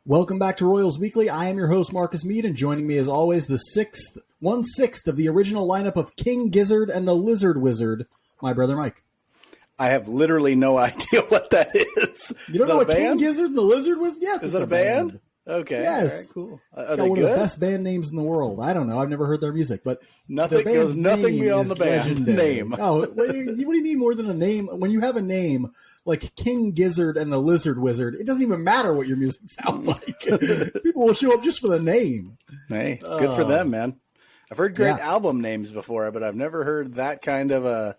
Welcome back to Royals Weekly. I am your host, Marcus Mead, and joining me as always, the 1/6 of the original lineup of King Gizzard and the Lizard Wizard, my brother Mike. I have literally no idea what that is. You don't know what King Gizzard and the Lizard was? Yes, is it a band? Okay. Yes. All right, cool. It's got one of the best band names in the world. I don't know. I've never heard their music, but nothing beyond the band legendary. name. Oh, what do you need more than a name? When you have a name like King Gizzard and the Lizard Wizard, it doesn't even matter what your music sounds like. People will show up just for the name. Hey, good for them, man. I've heard great album names before, but I've never heard that kind of a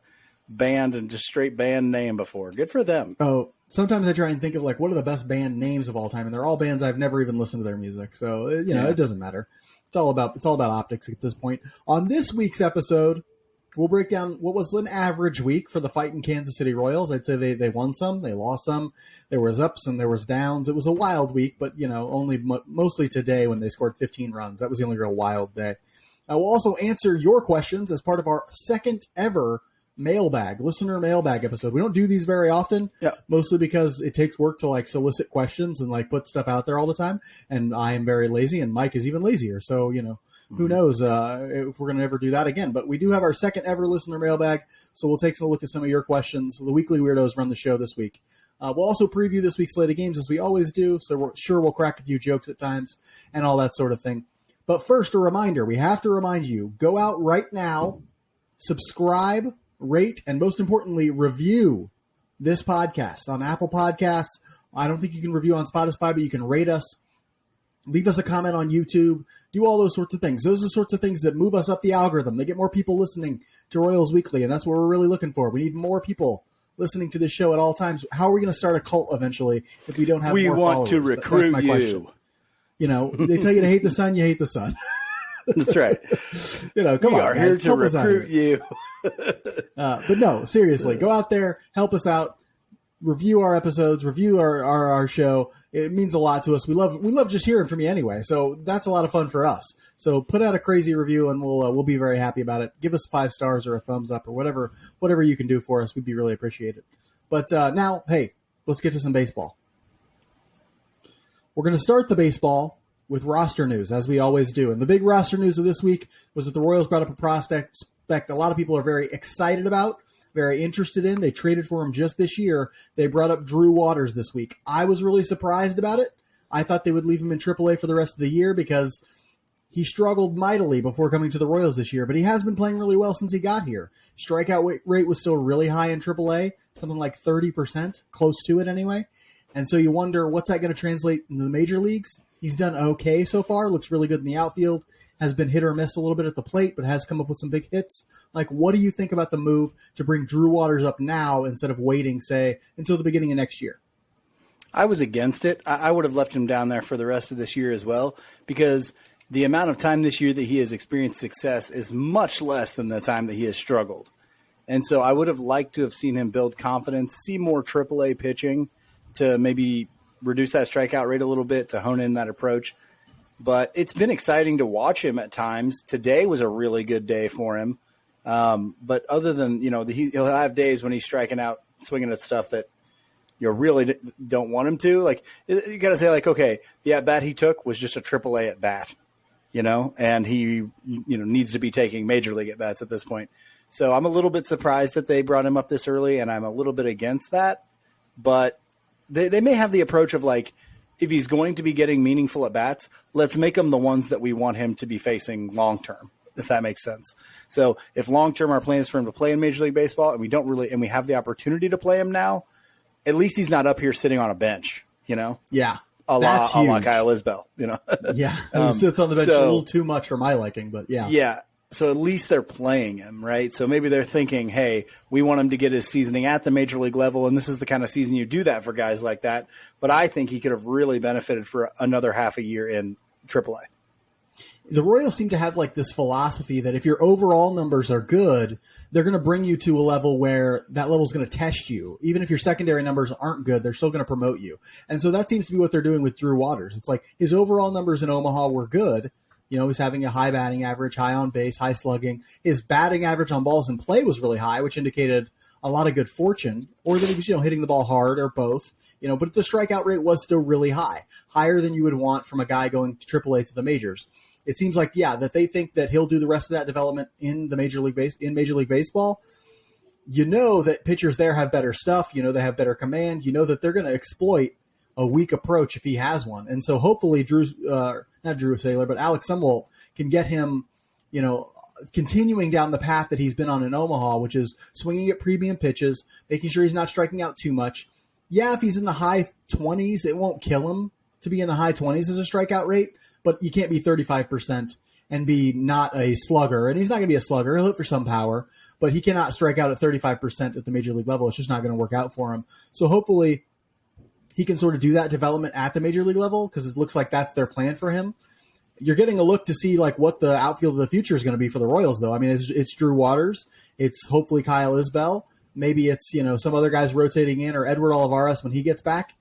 band and just straight band name before. Good for them. Oh, sometimes I try and think of like what are the best band names of all time, and they're all bands I've never even listened to their music. So it doesn't matter. It's all about optics at this point. On this week's episode, we'll break down what was an average week for the fighting Kansas City Royals. I'd say they won some, they lost some. There was ups and there was downs. It was a wild week, but only mostly today when they scored 15 runs. That was the only real wild day. I will also answer your questions as part of our second ever listener mailbag episode. We don't do these very often, mostly because it takes work to solicit questions and put stuff out there all the time. And I am very lazy, and Mike is even lazier. So, who knows if we're going to ever do that again. But we do have our second ever listener mailbag, so we'll take a look at some of your questions. The Weekly Weirdos run the show this week. We'll also preview this week's slate of games as we always do, so we're sure we'll crack a few jokes at times and all that sort of thing. But first, a reminder. We have to remind you, go out right now, subscribe, rate, and most importantly, review this podcast on Apple Podcasts. I don't think you can review on Spotify, but you can rate us. Leave us a comment on YouTube. Do all those sorts of things. Those are the sorts of things that move us up the algorithm. They get more people listening to Royals Weekly, and that's what we're really looking for. We need more people listening to this show at all times. How are we going to start a cult eventually if we don't have more followers? We want to recruit that's my question. They tell you to hate the sun, you hate the sun. That's right. Come on. We are here to recruit you. But no, seriously, go out there, help us out, review our episodes, review our show. It means a lot to us. We love just hearing from you anyway. So that's a lot of fun for us. So put out a crazy review, and we'll be very happy about it. Give us 5 stars or a thumbs up or whatever you can do for us. We'd be really appreciated. But now, hey, let's get to some baseball. We're going to start the baseball with roster news, as we always do. And the big roster news of this week was that the Royals brought up a prospect a lot of people are very excited about, very interested in. They traded for him just this year. They brought up Drew Waters this week. I was really surprised about it. I thought they would leave him in AAA for the rest of the year because he struggled mightily before coming to the Royals this year, but he has been playing really well since he got here. Strikeout rate was still really high in AAA, something like 30%, close to it anyway. And so you wonder, what's that going to translate into the major leagues? He's done okay so far, looks really good in the outfield, has been hit or miss a little bit at the plate, but has come up with some big hits. What do you think about the move to bring Drew Waters up now instead of waiting, say, until the beginning of next year? I was against it. I would have left him down there for the rest of this year as well, because the amount of time this year that he has experienced success is much less than the time that he has struggled. And so I would have liked to have seen him build confidence, see more AAA pitching to maybe reduce that strikeout rate a little bit, to hone in that approach. But it's been exciting to watch him at times. Today was a really good day for him. But other than, he'll have days when he's striking out, swinging at stuff that you really don't want him to. You got to say, okay, the at-bat he took was just a AAA at-bat, and he, needs to be taking major league at-bats at this point. So I'm a little bit surprised that they brought him up this early, and I'm a little bit against that. But they may have the approach of if he's going to be getting meaningful at bats, let's make him the ones that we want him to be facing long term, if that makes sense. So if long term our plan is for him to play in Major League Baseball, and we have the opportunity to play him now, at least he's not up here sitting on a bench, Yeah. A la Kyle Isbell, Yeah. Who sits on the bench a little too much for my liking, but yeah. Yeah. So at least they're playing him, right? So maybe they're thinking, hey, we want him to get his seasoning at the major league level, and this is the kind of season you do that for guys like that. But I think he could have really benefited for another half a year in AAA. The Royals seem to have this philosophy that if your overall numbers are good, they're going to bring you to a level where that level is going to test you. Even if your secondary numbers aren't good, they're still going to promote you. And so that seems to be what they're doing with Drew Waters. It's his overall numbers in Omaha were good. He's having a high batting average, high on base, high slugging. His batting average on balls in play was really high, which indicated a lot of good fortune, or that he was, hitting the ball hard, or both. But the strikeout rate was still really high, higher than you would want from a guy going to AAA to the majors. It seems like, that they think that he'll do the rest of that development in the Major League Baseball. That pitchers there have better stuff. They have better command. That they're going to exploit a weak approach if he has one. And so hopefully not Drew Saylor, but Alex Sumwalt can get him, continuing down the path that he's been on in Omaha, which is swinging at premium pitches, making sure he's not striking out too much. Yeah, if he's in the high 20s, it won't kill him to be in the high 20s as a strikeout rate, but you can't be 35% and be not a slugger. And he's not going to be a slugger. He'll hit for some power, but he cannot strike out at 35% at the major league level. It's just not going to work out for him. So hopefully he can sort of do that development at the major league level, because it looks like that's their plan for him. You're getting a look to see like what the outfield of the future is going to be for the Royals, though. I mean, it's Drew Waters. It's hopefully Kyle Isbell. Maybe it's, some other guys rotating in, or Edward Olivares when he gets back.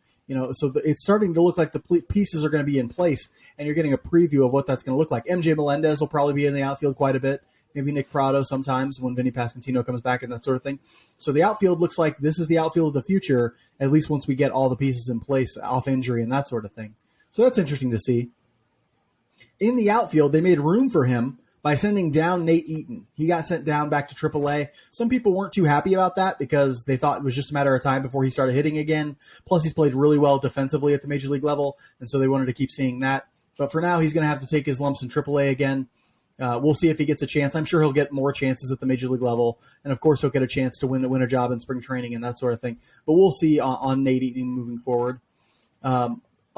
So it's starting to look like the pieces are going to be in place, and you're getting a preview of what that's going to look like. MJ Melendez will probably be in the outfield quite a bit. Maybe Nick Prado sometimes when Vinny Pasquantino comes back and that sort of thing. So the outfield looks like this is the outfield of the future, at least once we get all the pieces in place off injury and that sort of thing. So that's interesting to see. In the outfield, they made room for him by sending down Nate Eaton. He got sent down back to AAA. Some people weren't too happy about that because they thought it was just a matter of time before he started hitting again. Plus, he's played really well defensively at the major league level, and so they wanted to keep seeing that. But for now, he's going to have to take his lumps in AAA again. We'll see if he gets a chance. I'm sure he'll get more chances at the major league level, and of course, he'll get a chance to win a job in spring training and that sort of thing. But we'll see on Nate Eaton moving forward.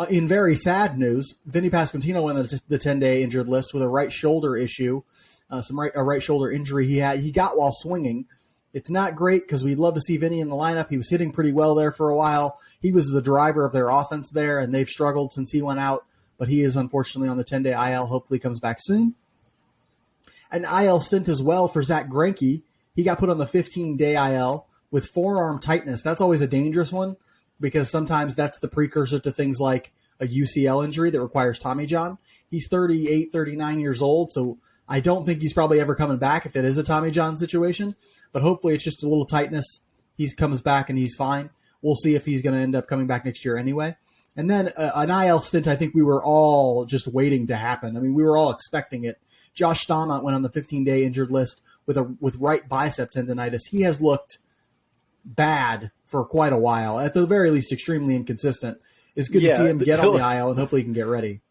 In very sad news, Vinny Pasquantino went on the 10-day injured list with a right shoulder issue, a right shoulder injury he got while swinging. It's not great because we'd love to see Vinny in the lineup. He was hitting pretty well there for a while. He was the driver of their offense there, and they've struggled since he went out. But he is unfortunately on the 10-day IL. Hopefully comes back soon. An IL stint as well for Zach Greinke. He got put on the 15-day IL with forearm tightness. That's always a dangerous one, because sometimes that's the precursor to things like a UCL injury that requires Tommy John. He's 38, 39 years old, so I don't think he's probably ever coming back if it is a Tommy John situation. But hopefully it's just a little tightness. He comes back and he's fine. We'll see if he's going to end up coming back next year anyway. And then an IL stint I think we were all just waiting to happen. I mean, we were all expecting it. Josh Staumont went on the 15-day injured list with right bicep tendonitis. He has looked bad for quite a while, at the very least extremely inconsistent. It's good to see him get on the IL, and hopefully he can get ready.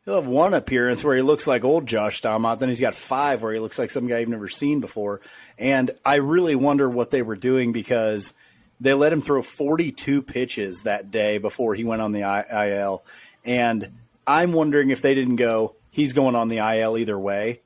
He'll have one appearance where he looks like old Josh Staumont, then he's got 5 where he looks like some guy you've never seen before. And I really wonder what they were doing, because they let him throw 42 pitches that day before he went on the IL. And I'm wondering if they didn't go, he's going on the IL either way,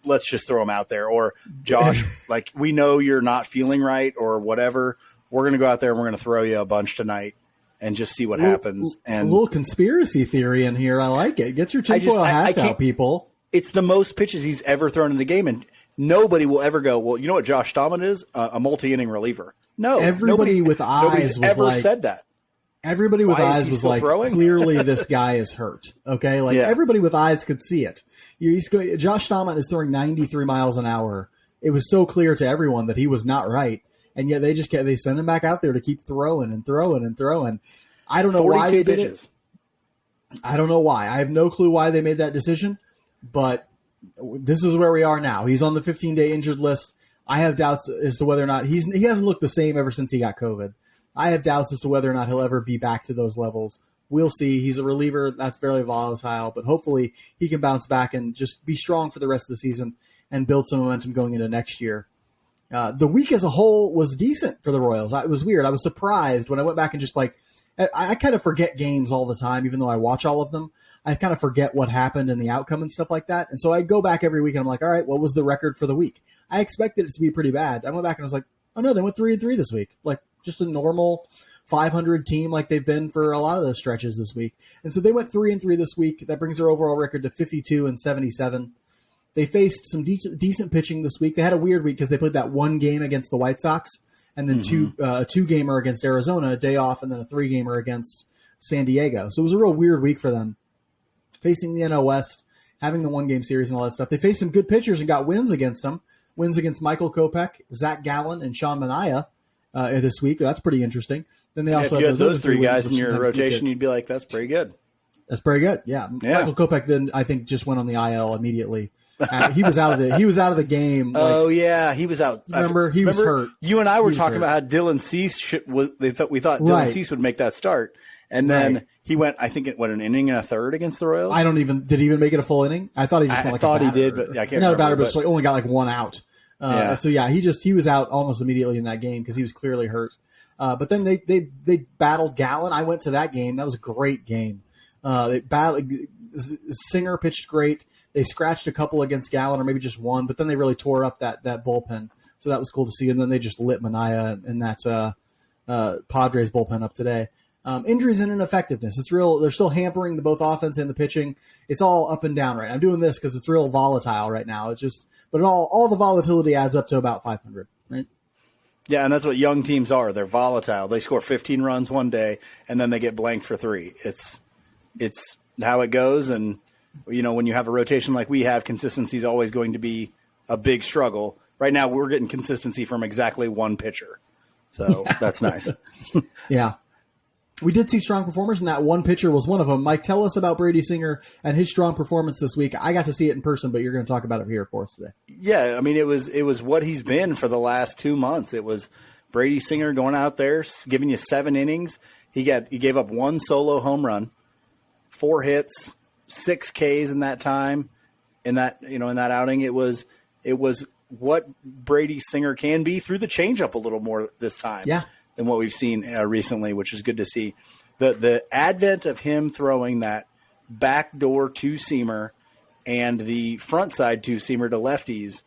let's just throw him out there. Or, Josh, like, we know you're not feeling right or whatever. We're going to go out there and we're going to throw you a bunch tonight and just see what happens. And a little conspiracy theory in here. I like it. Get your tinfoil hats out, people. It's the most pitches he's ever thrown in the game, and nobody will ever go, well, you know what Josh Staumont is? A multi-inning reliever. No. Everybody with eyes was ever like, said that. Everybody with eyes was like, throwing? Clearly this guy is hurt. Okay? Like, everybody with eyes could see it. Josh Staumont is throwing 93 miles an hour. It was so clear to everyone that he was not right. And yet they send him back out there to keep throwing and throwing and throwing. I don't know why they did it. I don't know why. I have no clue why they made that decision, but this is where we are now. He's on the 15-day injured list. I have doubts as to whether or not he hasn't looked the same ever since he got COVID. I have doubts as to whether or not he'll ever be back to those levels. We'll see. He's a reliever. That's very volatile, but hopefully he can bounce back and just be strong for the rest of the season and build some momentum going into next year. The week as a whole was decent for the Royals. It was weird. I was surprised when I went back and just I kind of forget games all the time, even though I watch all of them. I kind of forget what happened and the outcome and stuff like that. And so I go back every week and I'm like, all right, what was the record for the week? I expected it to be pretty bad. I went back and I was like, oh no, they went 3-3 this week. Like just a normal 500 team like they've been for a lot of those stretches this week. And so they went 3-3 this week. That brings their overall record to 52-77. They faced some decent pitching this week. They had a weird week because they played that one game against the White Sox and then a 2-gamer against Arizona, a day off, and then a 3-gamer against San Diego. So it was a real weird week for them. Facing the NL West, having the one-game series and all that stuff. They faced some good pitchers and got wins against them. wins against Michael Kopech, Zach Gallen, and Sean Manaea this week. That's pretty interesting. Then they also if you have had those three wins, guys in your rotation, you'd be like, that's pretty good. That's pretty good. Yeah. Michael Kopech then I think just went on the IL immediately. He was out of the game. Oh yeah, he was out. Remember, he was hurt. You and I were talking about how Dylan Cease we thought Dylan Cease would make that start, and then he went. I think an inning and a third against the Royals. Did he even make it a full inning? I thought he just went like thought a batter. He did, but I can't not remember, a batter, but only got like one out. So yeah, he was out almost immediately in that game because he was clearly hurt. But then they battled Gallen. I went to that game. That was a great game. They battled. Singer pitched great. They scratched a couple against Gallen, or maybe just one, but then they really tore up that bullpen. So that was cool to see. And then they just lit Manaea and that Padres bullpen up today. Injuries and ineffectiveness. It's real. They're still hampering both offense and the pitching. It's all up and down right now. I'm doing this because it's real volatile right now. It's just, but all the volatility adds up to about 500, right? Yeah, and that's what young teams are. They're volatile. They score 15 runs one day, and then they get blanked for 3. It's how it goes, and when you have a rotation like we have, consistency is always going to be a big struggle. Right now, we're getting consistency from exactly one pitcher, so that's nice. Yeah. We did see strong performers, and that one pitcher was one of them. Mike, tell us about Brady Singer and his strong performance this week. I got to see it in person, but you're going to talk about it here for us today. Yeah, I mean, it was what he's been for the last 2 months. It was Brady Singer going out there, giving you 7 innings. He gave up 1 solo home run, 4 hits, 6 Ks in that time. In that outing, it was what Brady Singer can be through the changeup a little more this time. Yeah. Than what we've seen recently, which is good to see. The advent of him throwing that backdoor two-seamer and the front side two-seamer to lefties,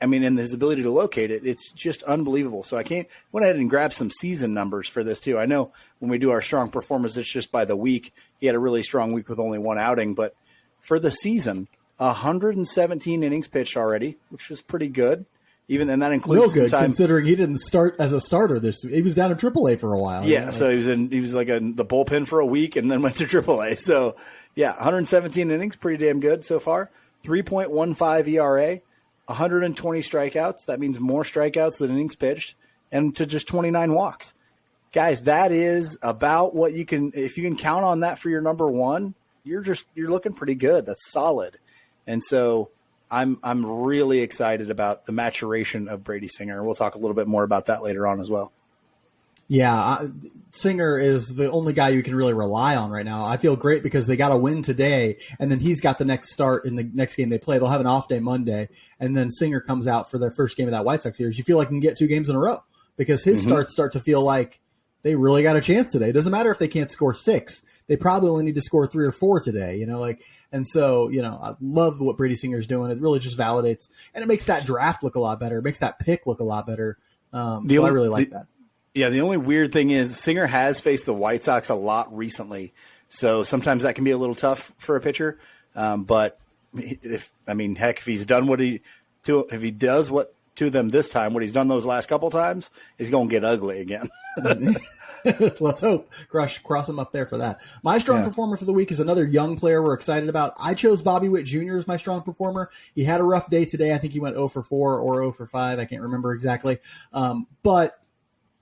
I mean, and his ability to locate it, it's just unbelievable. So I went ahead and grabbed some season numbers for this too. I know when we do our strong performance, it's just by the week. He had a really strong week with only 1 outing, but for the season, 117 innings pitched already, which is pretty good. Even then, that includes real good some time, considering he didn't start as a starter he was down in AAA for a while. Yeah, so he was like in the bullpen for a week and then went to AAA. So yeah, 117 innings, pretty damn good so far. 3.15 ERA, 120 strikeouts. That means more strikeouts than innings pitched, and to just 29 walks. Guys, that is about what you can. If you can count on that for your number one, you're looking pretty good. That's solid, and so. I'm really excited about the maturation of Brady Singer. We'll talk a little bit more about that later on as well. Yeah, Singer is the only guy you can really rely on right now. I feel great because they got a win today, and then he's got the next start in the next game they play. They'll have an off day Monday, and then Singer comes out for their first game of that White Sox series. You feel like you can get 2 games in a row because his starts start to feel like they really got a chance today. It doesn't matter if they can't score 6. They probably only need to score 3 or 4 today, and so, I love what Brady Singer's doing. It really just validates, and it makes that draft look a lot better. It makes that pick look a lot better. I really like that. Yeah, the only weird thing is Singer has faced the White Sox a lot recently, so sometimes that can be a little tough for a pitcher. But if he's done if he does what to them this time, what he's done those last couple times, is going to get ugly again. Let's hope. Cross him up there for that. My strong performer for the week is another young player we're excited about. I chose Bobby Witt Jr. as my strong performer. He had a rough day today. I think he went 0 for 4 or 0 for 5. I can't remember exactly. But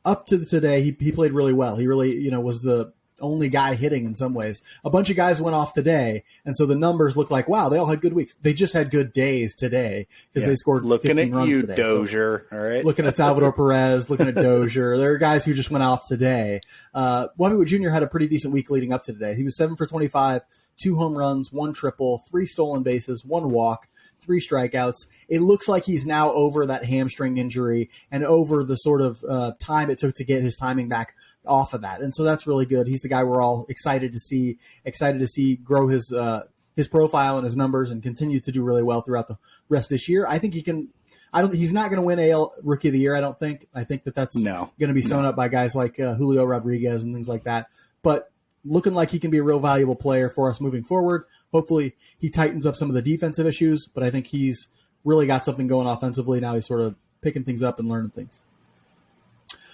up to today, he played really well. He really, was the only guy hitting in some ways. A bunch of guys went off today, and so the numbers look like, wow, they all had good weeks. They just had good days today because they scored 15 runs today. Looking at you, Dozier, all right? Looking at Salvador Perez, looking at Dozier. There are guys who just went off today. Bobby Witt Jr. had a pretty decent week leading up to today. He was 7 for 25, 2 home runs, 1 triple, 3 stolen bases, 1 walk, 3 strikeouts. It looks like he's now over that hamstring injury and over the sort of time it took to get his timing back off of that. And so that's really good. He's the guy we're all excited to see grow his profile and his numbers and continue to do really well throughout the rest of this year. I think he can. He's not going to win AL Rookie of the Year. I don't think. I think that's going to be sewn up by guys like Julio Rodriguez and things like that. But looking like he can be a real valuable player for us moving forward. Hopefully he tightens up some of the defensive issues, but I think he's really got something going offensively. Now he's sort of picking things up and learning things.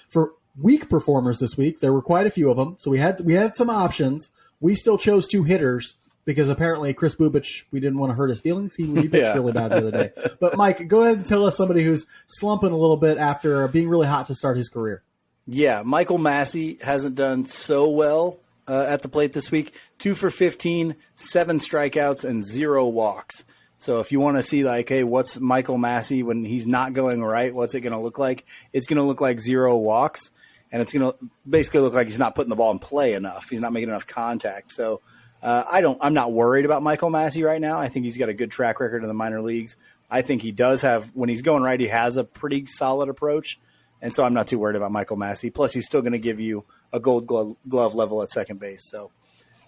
For weak performers this week, there were quite a few of them. So we had some options. We still chose 2 hitters. because apparently Chris Bubich, we didn't want to hurt his feelings. He pitched really bad the other day. But Mike, go ahead and tell us somebody who's slumping a little bit after being really hot to start his career. Yeah, Michael Massey hasn't done so well at the plate this week. 2 for 15, 7 strikeouts, and 0 walks. So if you want to see like, hey, what's Michael Massey when he's not going right? What's it going to look like? It's going to look like 0 walks, and it's going to basically look like he's not putting the ball in play enough. He's not making enough contact. So I'm not worried about Michael Massey right now. I think he's got a good track record in the minor leagues. I think he does have, when he's going right, he has a pretty solid approach. And so I'm not too worried about Michael Massey. Plus, he's still going to give you a gold glove level at second base. So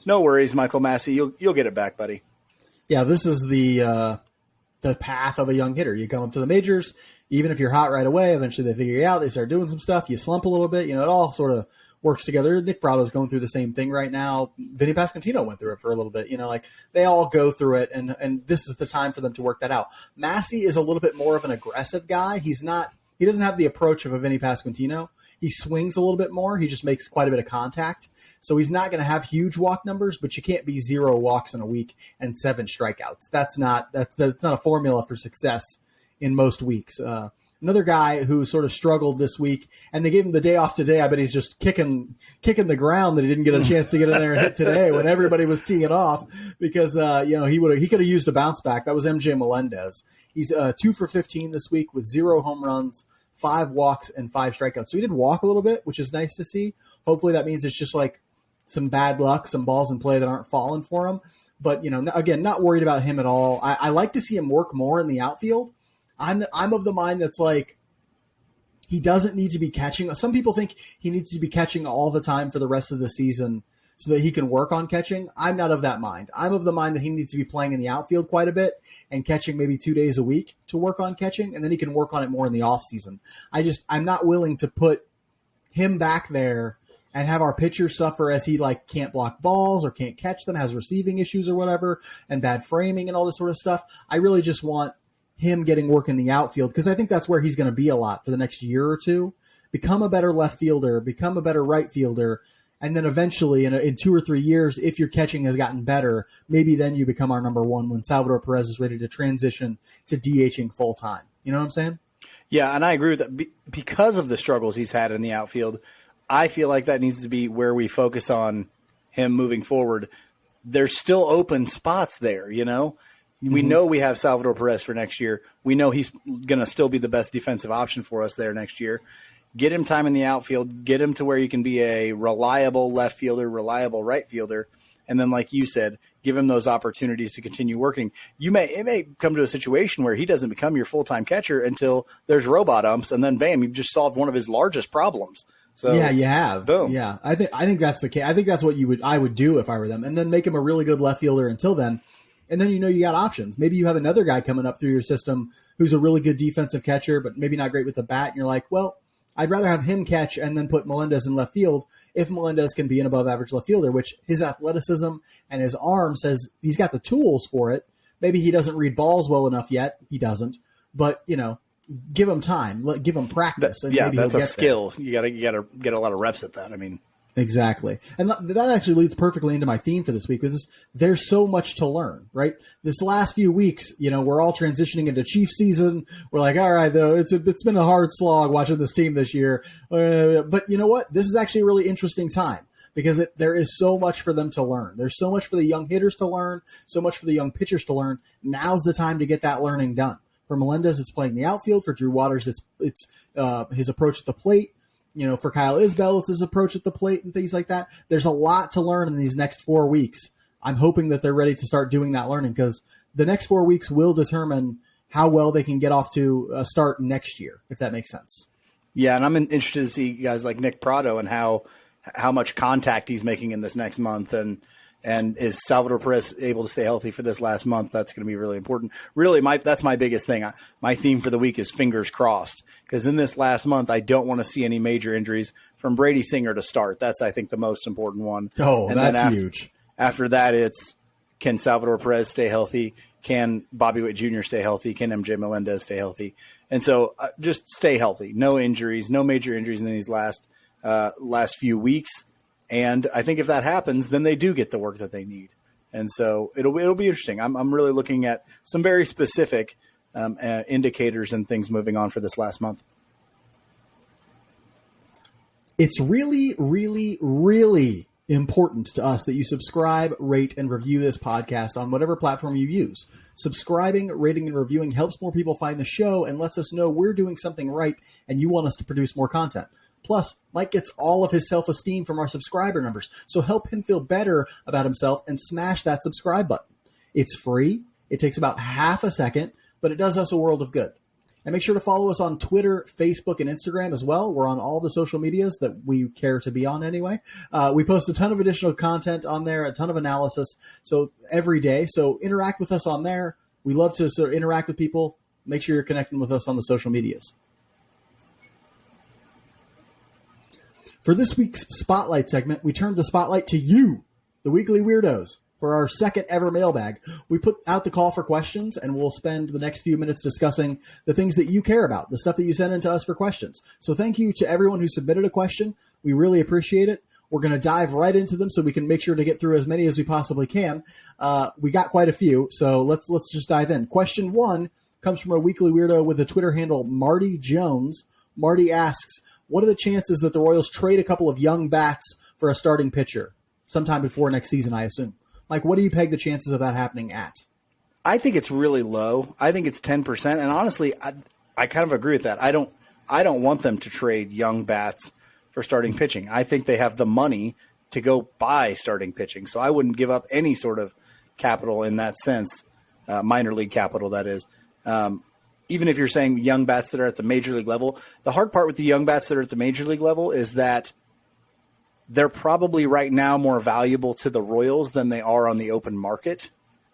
no worries, Michael Massey. You'll get it back, buddy. Yeah, this is the path of a young hitter. You come up to the majors, even if you're hot right away, eventually they figure you out. They start doing some stuff. You slump a little bit. It all sort of works together. Nick Prado's going through the same thing right now. Vinny Pasquantino went through it for a little bit. They all go through it, and this is the time for them to work that out. Massey is a little bit more of an aggressive guy. He doesn't have the approach of a Vinny Pasquantino. He swings a little bit more. He just makes quite a bit of contact. So he's not going to have huge walk numbers, but you can't be 0 walks in a week and 7 strikeouts. That's not a formula for success in most weeks. Another guy who sort of struggled this week, and they gave him the day off today. I bet he's just kicking the ground that he didn't get a chance to get in there and hit today when everybody was teeing off because he could have used a bounce back. That was MJ Melendez. He's 2 for 15 this week with 0 home runs, 5 walks, and 5 strikeouts. So he did walk a little bit, which is nice to see. Hopefully that means it's just like some bad luck, some balls in play that aren't falling for him. But again, not worried about him at all. I like to see him work more in the outfield. I'm of the mind that's like he doesn't need to be catching. Some people think he needs to be catching all the time for the rest of the season so that he can work on catching. I'm not of that mind. I'm of the mind that he needs to be playing in the outfield quite a bit and catching maybe 2 days a week to work on catching, and then he can work on it more in the off season. I'm not willing to put him back there and have our pitcher suffer as he can't block balls or can't catch them, has receiving issues or whatever, and bad framing and all this sort of stuff. I really just want him getting work in the outfield because I think that's where he's going to be a lot for the next year or two. Become a better left fielder, become a better right fielder, and then eventually in 2 or 3 years, if your catching has gotten better, maybe then you become our number one when Salvador Perez is ready to transition to DHing full time. You know what I'm saying? Yeah, and I agree with that. Because of the struggles he's had in the outfield, I feel like that needs to be where we focus on him moving forward. There's still open spots there, We know we have Salvador Perez for next year. We know he's going to still be the best defensive option for us there next year. Get him time in the outfield. Get him to where you can be a reliable left fielder, reliable right fielder. And then, like you said, give him those opportunities to continue working. It may come to a situation where he doesn't become your full-time catcher until there's robot umps, and then bam, you've just solved one of his largest problems. So yeah, you have. Boom. Yeah, I think that's the case. I think that's what I would do if I were them, and then make him a really good left fielder until then. And then you got options. Maybe you have another guy coming up through your system who's a really good defensive catcher, but maybe not great with the bat. And you're like, well, I'd rather have him catch and then put Melendez in left field if Melendez can be an above-average left fielder, which his athleticism and his arm says he's got the tools for it. Maybe he doesn't read balls well enough yet. He doesn't. But, give him time. Give him practice. And maybe that's a skill. There. You gotta get a lot of reps at that. Exactly. And that actually leads perfectly into my theme for this week, because there's so much to learn, right? This last few weeks, we're all transitioning into Chiefs season. We're like, all right, though, it's been a hard slog watching this team this year. But you know what? This is actually a really interesting time because there is so much for them to learn. There's so much for the young hitters to learn, so much for the young pitchers to learn. Now's the time to get that learning done. For Melendez, it's playing the outfield. For Drew Waters, it's his approach at the plate. For Kyle Isbell, it's his approach at the plate and things like that. There's a lot to learn in these next 4 weeks. I'm hoping that they're ready to start doing that learning because the next 4 weeks will determine how well they can get off to a start next year, if that makes sense. Yeah, and I'm interested to see guys like Nick Prado and how much contact he's making in this next month. And is Salvador Perez able to stay healthy for this last month? That's going to be really important. Really, that's my biggest thing. My theme for the week is fingers crossed, because in this last month, I don't want to see any major injuries from Brady Singer to start. That's, I think, the most important one. Oh, and that's huge. After that, it's can Salvador Perez stay healthy? Can Bobby Witt Jr. stay healthy? Can MJ Melendez stay healthy? And so just stay healthy. No injuries, no major injuries in these last few weeks. And I think if that happens, then they do get the work that they need. And so it'll be interesting. I'm really looking at some very specific indicators and things moving on for this last month. It's really, really, really important to us that you subscribe, rate, and review this podcast on whatever platform you use. Subscribing, rating, and reviewing helps more people find the show and lets us know we're doing something right and you want us to produce more content. Plus, Mike gets all of his self-esteem from our subscriber numbers, so help him feel better about himself and smash that subscribe button. It's free. It takes about half a second, but it does us a world of good. And make sure to follow us on Twitter, Facebook, and Instagram as well. We're on all the social medias that we care to be on anyway. We post a ton of additional content on there, a ton of analysis, so every day. So interact with us on there. We love to sort of interact with people. Make sure you're connecting with us on the social medias. For this week's Spotlight segment, we turned the spotlight to you, the Weekly Weirdos. For our second ever mailbag, we put out the call for questions, and we'll spend the next few minutes discussing the things that you care about, the stuff that you send in to us for questions. So thank you to everyone who submitted a question. We really appreciate it. We're going to dive right into them so we can make sure to get through as many as we possibly can. We got quite a few, so let's just dive in. Question 1 comes from a Weekly Weirdo with the Twitter handle Marty Jones. Marty asks, what are the chances that the Royals trade a couple of young bats for a starting pitcher? Sometime before next season, I assume. Mike, what do you peg the chances of that happening at? I think it's really low. I think it's 10%. And honestly, I kind of agree with that. I don't want them to trade young bats for starting pitching. I think they have the money to go buy starting pitching. So I wouldn't give up any sort of capital in that sense, minor league capital, that is. Even if you're saying young bats that are at the major league level, the hard part with the young bats that are at the major league level is that they're probably right now more valuable to the Royals than they are on the open market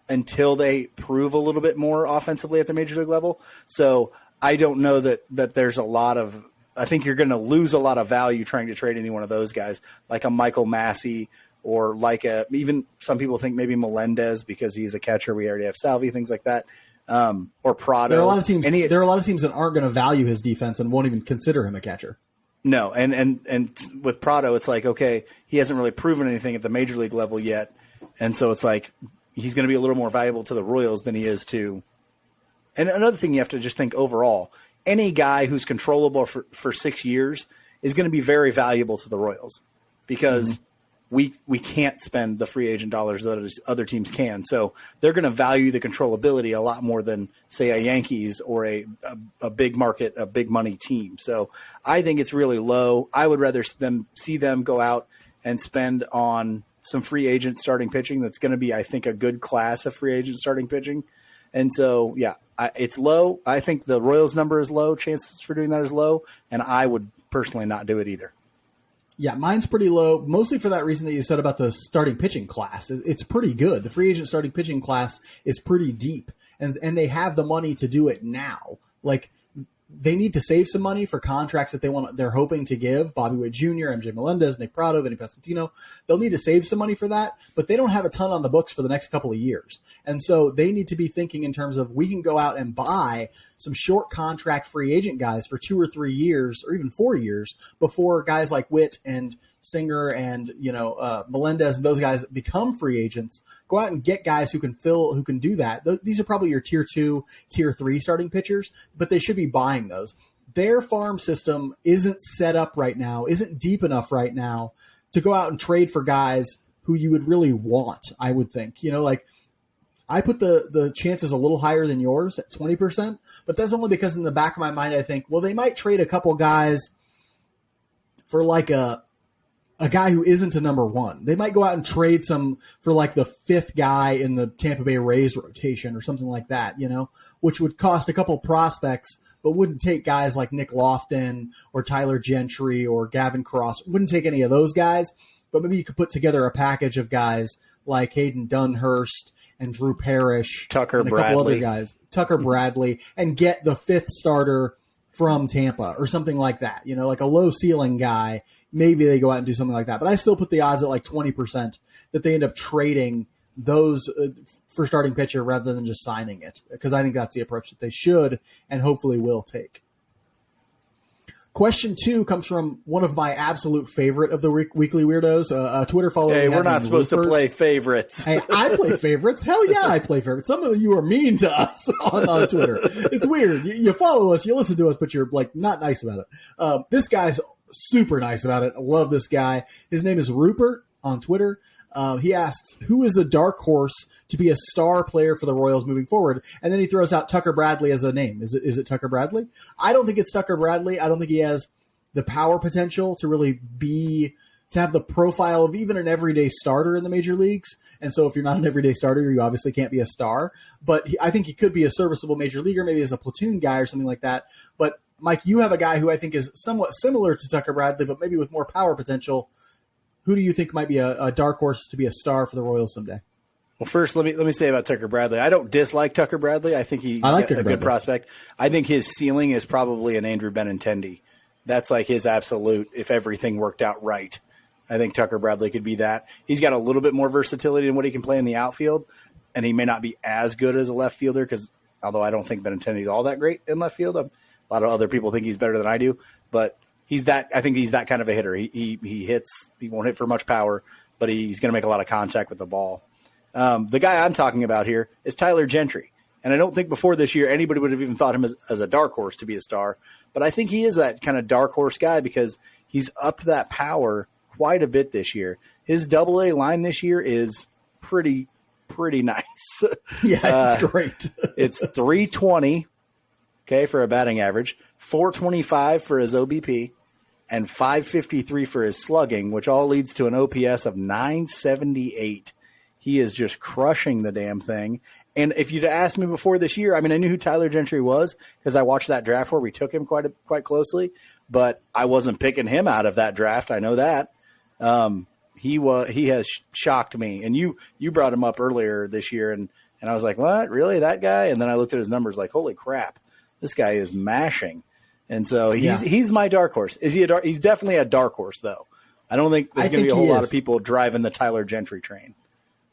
until they prove a little bit more offensively at the major league level. So I don't know that there's a lot of – I think you're going to lose a lot of value trying to trade any one of those guys, like a Michael Massey or like even some people think maybe Melendez because he's a catcher. We already have Salvi, things like that. Or Prado. There are a lot of teams. There are a lot of teams that aren't going to value his defense and won't even consider him a catcher. No, and with Prado, it's like, okay, he hasn't really proven anything at the major league level yet, and so it's like he's going to be a little more valuable to the Royals than he is to. And another thing you have to just think overall, any guy who's controllable for 6 years is going to be very valuable to the Royals because we can't spend the free agent dollars that other teams can. So they're going to value the controllability a lot more than, say, a Yankees or a big market, a big money team. So I think it's really low. I would rather see them go out and spend on some free agent starting pitching. That's going to be, I think, a good class of free agent starting pitching. And so, yeah, it's low. I think the Royals number is low. Chances for doing that is low. And I would personally not do it either. Yeah, mine's pretty low, mostly for that reason that you said about the starting pitching class. It's pretty good. The free agent starting pitching class is pretty deep, and they have the money to do it now. Like, they need to save some money for contracts that they're hoping to give Bobby Witt Jr., MJ Melendez, Nick Prado, Vinny Pasquantino. They'll need to save some money for that, but they don't have a ton on the books for the next couple of years. And so they need to be thinking in terms of, we can go out and buy some short contract free agent guys for 2 or 3 years or even 4 years before guys like Witt and Singer and Melendez and those guys become free agents. Go out and get guys who can do that. These are probably your tier 2, tier 3 starting pitchers, but they should be buying those. Their farm system isn't set up right now, isn't deep enough right now to go out and trade for guys who you would really want, I would think. I put the chances a little higher than yours at 20%, but that's only because in the back of my mind I think, well, they might trade a couple guys for like a guy who isn't a number one. They might go out and trade some for like the 5th guy in the Tampa Bay Rays rotation or something like that, which would cost a couple prospects, but wouldn't take guys like Nick Lofton or Tyler Gentry or Gavin Cross. Wouldn't take any of those guys, but maybe you could put together a package of guys like Hayden Dunhurst and Drew Parrish, Tucker and a Bradley. couple other guys, Tucker Bradley, and get the 5th starter from Tampa or something like that, like a low ceiling guy. Maybe they go out and do something like that, but I still put the odds at like 20% that they end up trading those for starting pitcher rather than just signing it, because I think that's the approach that they should and hopefully will take. Question 2 comes from one of my absolute favorite of the weekly weirdos, a Twitter follower. Hey, we're not supposed to play favorites. Hey, I play favorites. Hell yeah, I play favorites. Some of you are mean to us on Twitter. It's weird. You follow us, you listen to us, but you're like not nice about it. This guy's super nice about it. I love this guy. His name is Rupert on Twitter. He asks, who is a dark horse to be a star player for the Royals moving forward? And then he throws out Tucker Bradley as a name. Is it Tucker Bradley? I don't think it's Tucker Bradley. I don't think he has the power potential to really to have the profile of even an everyday starter in the major leagues. And so if you're not an everyday starter, you obviously can't be a star. But I think he could be a serviceable major leaguer, maybe as a platoon guy or something like that. But Mike, you have a guy who I think is somewhat similar to Tucker Bradley, but maybe with more power potential. Who do you think might be a dark horse to be a star for the Royals someday? Well, first, let me say about Tucker Bradley. I don't dislike Tucker Bradley. I think he's a good prospect. I think his ceiling is probably an Andrew Benintendi. That's like his absolute, if everything worked out right. I think Tucker Bradley could be that. He's got a little bit more versatility in what he can play in the outfield, and he may not be as good as a left fielder because although I don't think Benintendi's all that great in left field, a lot of other people think he's better than I do, but I think he's that kind of a hitter. He hits. He won't hit for much power, but he's going to make a lot of contact with the ball. The guy I'm talking about here is Tyler Gentry, and I don't think before this year anybody would have even thought him as a dark horse to be a star. But I think he is that kind of dark horse guy because he's upped that power quite a bit this year. His AA line this year is pretty nice. Yeah, it's great. It's 320, okay, for a batting average, 425 for his OBP, and 553 for his slugging, which all leads to an OPS of 978. He is just crushing the damn thing. And if you'd asked me before this year, I mean, I knew who Tyler Gentry was because I watched that draft where we took him quite closely, but I wasn't picking him out of that draft. I know that. He has shocked me. And you brought him up earlier this year, and I was like, what? Really, that guy? And then I looked at his numbers like, holy crap, this guy is mashing. And so he's my dark horse. Is he he's definitely a dark horse, though. I don't think there's going to be a whole lot of people driving the Tyler Gentry train.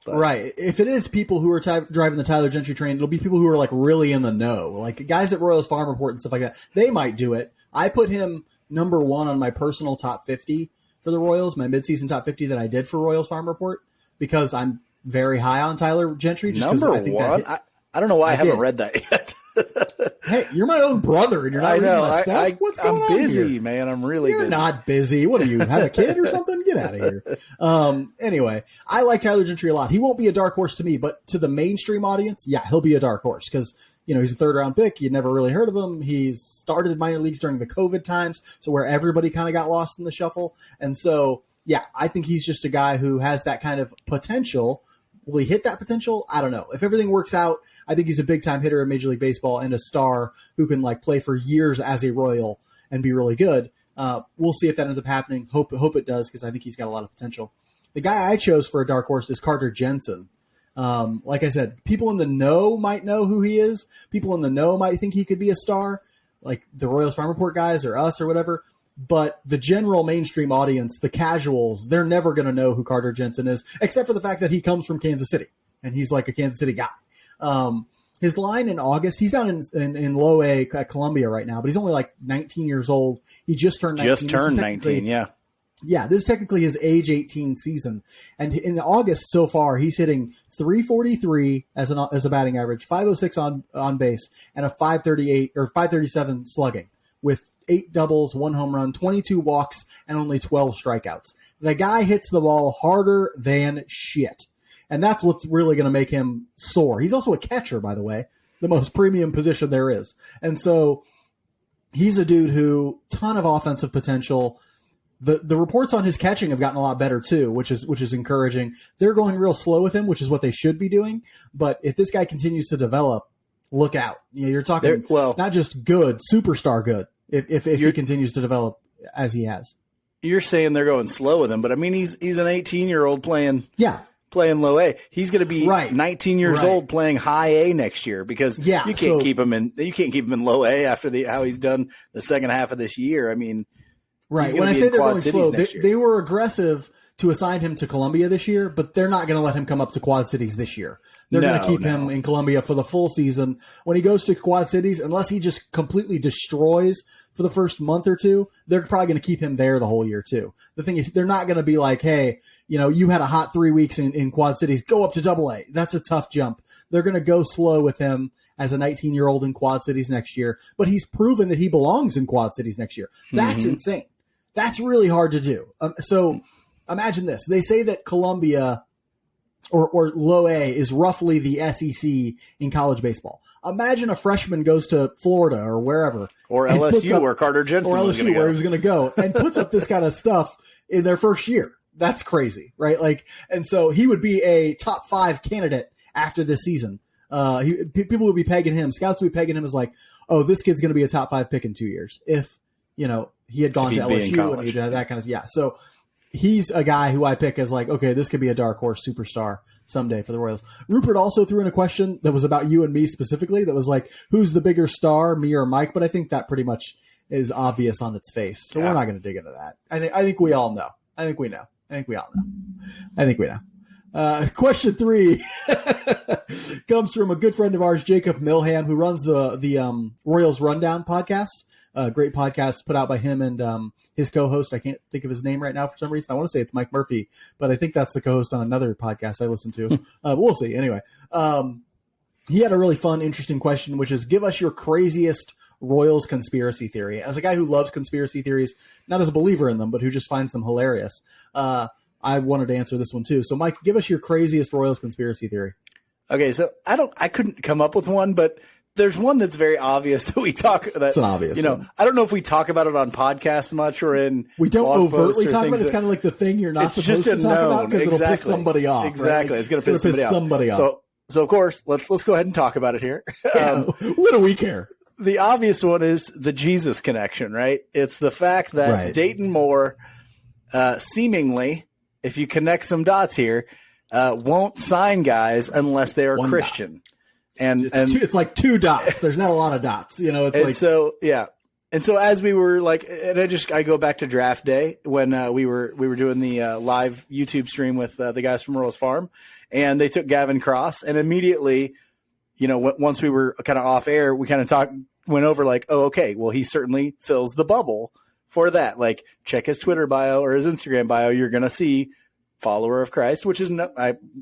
But. Right. If it is people who are driving the Tyler Gentry train, it'll be people who are like really in the know, like guys at Royals Farm Report and stuff like that. They might do it. I put him number 1 on my personal top 50 for the Royals, my midseason top 50 that I did for Royals Farm Report, because I'm very high on Tyler Gentry. Just number I think 1? I don't know why I haven't read that yet. Hey, you're my own brother, and you're not reading my stuff. What's going on busy, here? Man. I'm really You're busy. not busy. What are you, have a kid or something? Get out of here. Anyway, I like Tyler Gentry a lot. He won't be a dark horse to me, but to the mainstream audience, yeah, he'll be a dark horse because, he's a third-round pick. You never really heard of him. He's started in minor leagues during the COVID times, so where everybody kind of got lost in the shuffle. And so, yeah, I think he's just a guy who has that kind of potential. Will he hit that potential? I don't know. If everything works out, I think he's a big-time hitter in Major League Baseball and a star who can play for years as a Royal and be really good. We'll see if that ends up happening. Hope it does because I think he's got a lot of potential. The guy I chose for a dark horse is Carter Jensen. Like I said, people in the know might know who he is. People in the know might think he could be a star, like the Royals Farm Report guys or us or whatever. But the general mainstream audience, the casuals, they're never going to know who Carter Jensen is, except for the fact that he comes from Kansas City, and he's like a Kansas City guy. His line in August, he's down in low A at Columbia right now, but he's only like 19 years old. He just turned 19. Just turned 19, yeah. Yeah, this is technically his age 18 season. And in August so far, he's hitting 343 as a batting average, 506 on base, and a 538 or 537 slugging with 8 doubles, 1 home run, 22 walks, and only 12 strikeouts. The guy hits the ball harder than shit. And that's what's really going to make him soar. He's also a catcher, by the way, the most premium position there is. And so he's a dude who, ton of offensive potential. The reports on his catching have gotten a lot better too, which is encouraging. They're going real slow with him, which is what they should be doing. But if this guy continues to develop, look out. You're talking not just good, superstar good. If he continues to develop as he has. You're saying they're going slow with him, but I mean he's an 18-year-old playing low A. He's going to be 19 years old playing high A next year because you can't keep him in low A after how he's done the second half of this year. I mean, right. When I say they're going slow, they were aggressive to assign him to Columbia this year, but they're not going to let him come up to Quad Cities this year. They're going to keep him in Columbia for the full season. When he goes to Quad Cities, unless he just completely destroys for the first month or two, they're probably going to keep him there the whole year too. The thing is, they're not going to be like, hey, you had a hot 3 weeks in Quad Cities, go up to AA. That's a tough jump. They're going to go slow with him as a 19-year-old in Quad Cities next year, but he's proven that he belongs in Quad Cities next year. That's insane. That's really hard to do. So imagine this. They say that Columbia or Low A is roughly the SEC in college baseball. Imagine a freshman goes to Florida or wherever. Or LSU where Carter Jensen was going to go. Where he was going to go and puts up this kind of stuff in their first year. That's crazy, right? And so he would be a top 5 candidate after this season. People would be pegging him. Scouts would be pegging him as like, oh, this kid's going to be a top 5 pick in 2 years. If, he had gone to LSU and he'd had that kind of, So he's a guy who I pick as like, okay, this could be a dark horse superstar someday for the Royals. Rupert also threw in a question that was about you and me specifically that was like, who's the bigger star, me or Mike? But I think that pretty much is obvious on its face. So we're not going to dig into that. I think we all know. I think we know. Question 3 comes from a good friend of ours, Jacob Milham, who runs the Royals Rundown podcast. A great podcast put out by him and his co-host. I can't think of his name right now for some reason. I want to say it's Mike Murphy, but I think that's the co-host on another podcast I listen to. But we'll see. Anyway, he had a really fun, interesting question, which is give us your craziest Royals conspiracy theory. As a guy who loves conspiracy theories, not as a believer in them, but who just finds them hilarious. I wanted to answer this one too. So Mike, give us your craziest Royals conspiracy theory. Okay. So I couldn't come up with one, but there's one that's very obvious that we talk about. It's an obvious one. I don't know if we talk about it on podcasts much or in we don't overtly talk about it. It's kind of like the thing you're not supposed to talk about because it'll piss somebody off. Exactly. Right? It's going to piss somebody off. So of course, let's go ahead and talk about it here. What do we care? The obvious one is the Jesus connection, right? It's the fact that Dayton Moore, seemingly, if you connect some dots here, won't sign guys unless they are Christian. Dot. And it's like 2 dots. There's not a lot of dots, And so as we were I go back to draft day when we were doing the live YouTube stream with the guys from Royals Farm, and they took Gavin Cross, and immediately, once we were kind of off air, we kind of went over like, oh, okay, well, he certainly fills the bubble for that. Like, check his Twitter bio or his Instagram bio. You're going to see follower of Christ, which is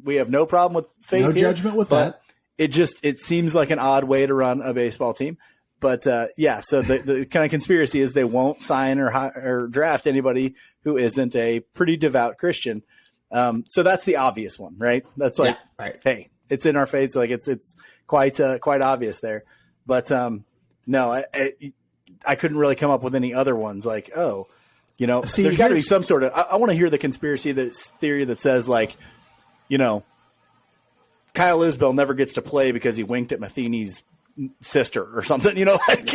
we have no problem with faith. No judgment with that. It seems like an odd way to run a baseball team. But, so the kind of conspiracy is they won't sign or draft anybody who isn't a pretty devout Christian. So that's the obvious one, right? That's like, hey, it's in our face. Like it's quite obvious there. But no, I couldn't really come up with any other ones like, there's got to be some sort of – I want to hear the conspiracy theory that says like, Kyle Isbell never gets to play because he winked at Matheny's sister or something, Matheny's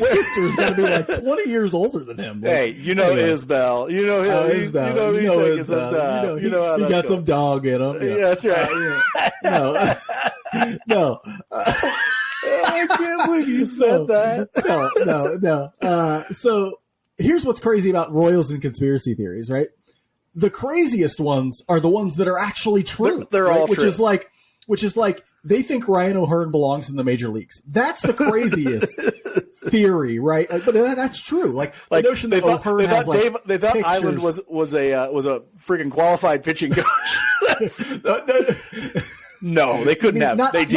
sister's got to be like 20 years older than him. Hey, Isbell. Isbell. He got some dog in him. Yeah, that's right. No. I can't believe you said that. No. So here's what's crazy about Royals and conspiracy theories, right? The craziest ones are the ones that are actually true. They're all true. Which is like they think Ryan O'Hearn belongs in the major leagues. That's the craziest theory, right? But that's true. Like the notion that O'Hearn has they thought Island was a freaking qualified pitching coach. No, they couldn't have. They did.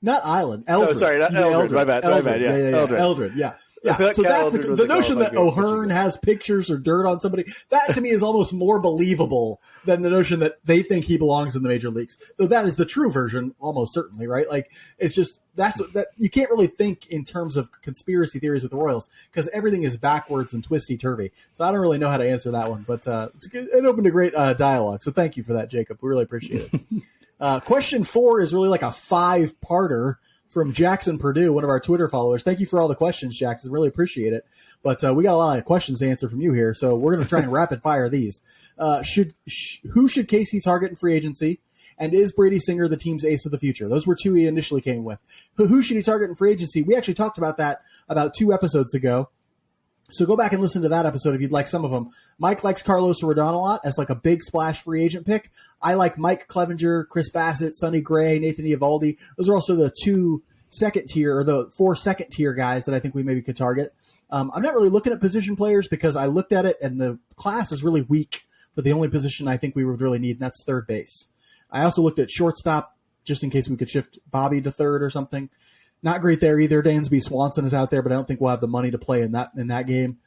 Not Island. Eldred. Oh, sorry, not Eldred. My bad. Yeah. Eldred. Yeah. Yeah, so that's the notion that O'Hearn has pictures or dirt on somebody. That to me is almost more believable than the notion that they think he belongs in the major leagues. Though that is the true version, almost certainly, right? Like it's just that you can't really think in terms of conspiracy theories with the Royals because everything is backwards and twisty turvy. So I don't really know how to answer that one, but it opened a great dialogue. So thank you for that, Jacob. We really appreciate it. Question 4 is really like a 5-parter. From Jackson Purdue, one of our Twitter followers. Thank you for all the questions, Jackson. Really appreciate it. But we got a lot of questions to answer from you here, so we're going to try and rapid fire these. Who should Casey target in free agency? And is Brady Singer the team's ace of the future? Those were 2 he initially came with. Who should he target in free agency? We actually talked about that about 2 episodes ago. So go back and listen to that episode if you'd like some of them. Mike likes Carlos Rodon a lot as like a big splash free agent pick. I like Mike Clevenger, Chris Bassett, Sonny Gray, Nathan Eovaldi. Those are also the 2 second tier or the 4 second tier guys that I think we maybe could target. I'm not really looking at position players because I looked at it and the class is really weak for the only position I think we would really need, and that's third base. I also looked at shortstop just in case we could shift Bobby to third or something. Not great there either. Dansby Swanson is out there, but I don't think we'll have the money to play in that game.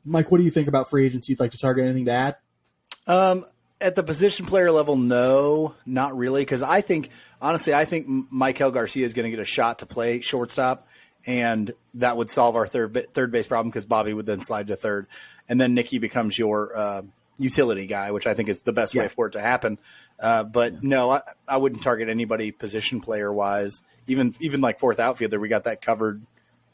Mike, what do you think about free agents you'd like to target? Anything to add? At the position player level, no, not really. Because I think Maikel Garcia is going to get a shot to play shortstop, and that would solve our third base problem because Bobby would then slide to third. And then Nicky becomes your utility guy, which I think is the best way for it to happen. But no, I wouldn't target anybody position player wise. Even like fourth outfielder, we got that covered.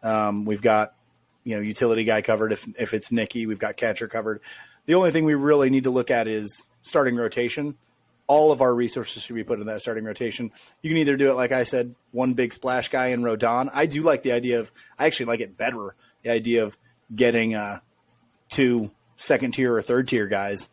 We've got utility guy covered. If it's Nicky, we've got catcher covered. The only thing we really need to look at is starting rotation. All of our resources should be put in that starting rotation. You can either do it, like I said, one big splash guy in Rodon. I do like the idea of, I actually like it better, the idea of getting 2 second tier or third tier guys,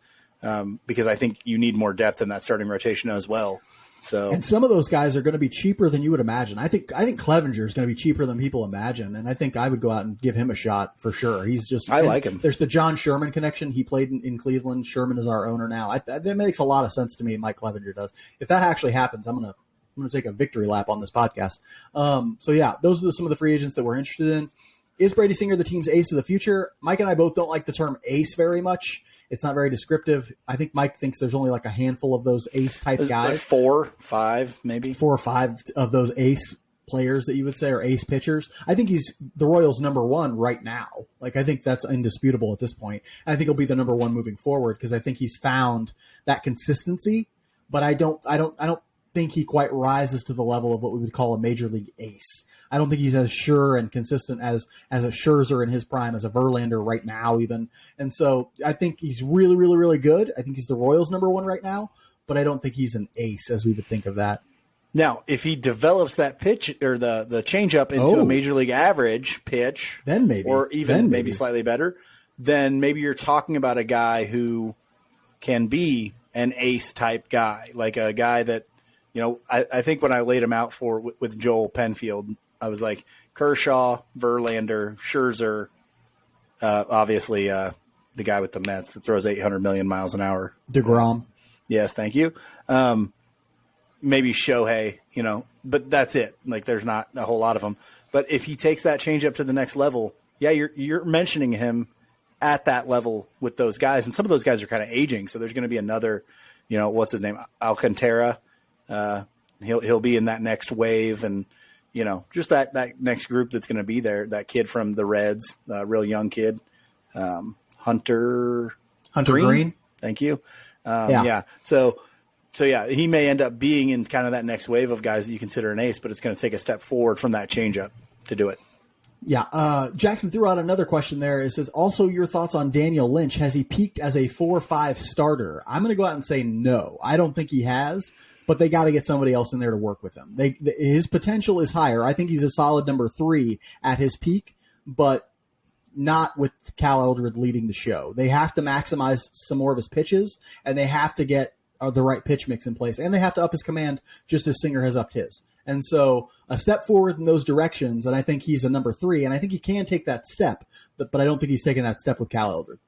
because I think you need more depth in that starting rotation as well. So, and some of those guys are going to be cheaper than you would imagine. I think Clevenger is going to be cheaper than people imagine, and I think I would go out and give him a shot for sure. He's just, I like him. There's the John Sherman connection. He played in Cleveland. Sherman is our owner now. That makes a lot of sense to me. Mike Clevenger does. If that actually happens, I'm gonna take a victory lap on this podcast. So yeah, those are some of the free agents that we're interested in. Is Brady Singer the team's ace of the future? Mike and I both don't like the term ace very much. It's not very descriptive. I think Mike thinks there's only like a handful of those ace-type guys. Like 4, 5, maybe. 4 or 5 of those ace players that you would say are ace pitchers. I think he's the Royals' number 1 right now. Like, I think that's indisputable at this point. And I think he'll be the number 1 moving forward because I think he's found that consistency. But I don't think he quite rises to the level of what we would call a major league ace. I don't think he's as sure and consistent as a Scherzer in his prime, as a Verlander right now even. And so I think he's really, really, really good. I think he's the Royals' number 1 right now, but I don't think he's an ace as we would think of that. Now, if he develops that pitch or the changeup into a major league average pitch, then maybe, or even maybe slightly better, then maybe you're talking about a guy who can be an ace type guy, like a guy that, I think when I laid him out with Joel Penfield, I was like Kershaw, Verlander, Scherzer, obviously the guy with the Mets that throws 800 million miles an hour. DeGrom. Yes, thank you. Maybe Shohei, but that's it. Like, there's not a whole lot of them. But if he takes that changeup to the next level, yeah, you're mentioning him at that level with those guys. And some of those guys are kind of aging. So there's going to be another, what's his name? Alcantara. He'll be in that next wave, and just that next group that's going to be there. That kid from the Reds, real young kid, Hunter Green. Thank you. Yeah. So yeah, he may end up being in kind of that next wave of guys that you consider an ace, but it's going to take a step forward from that changeup to do it. Yeah. Jackson threw out another question there. It says, also your thoughts on Daniel Lynch. Has he peaked as a 4-5 starter? I'm going to go out and say no. I don't think he has, but they got to get somebody else in there to work with him. His potential is higher. I think he's a solid number 3 at his peak, but not with Cal Eldred leading the show. They have to maximize some more of his pitches, and they have to get the right pitch mix in place, and they have to up his command just as Singer has upped his. And so a step forward in those directions, and I think he's a number 3, and I think he can take that step, but I don't think he's taking that step with Cal Eldred.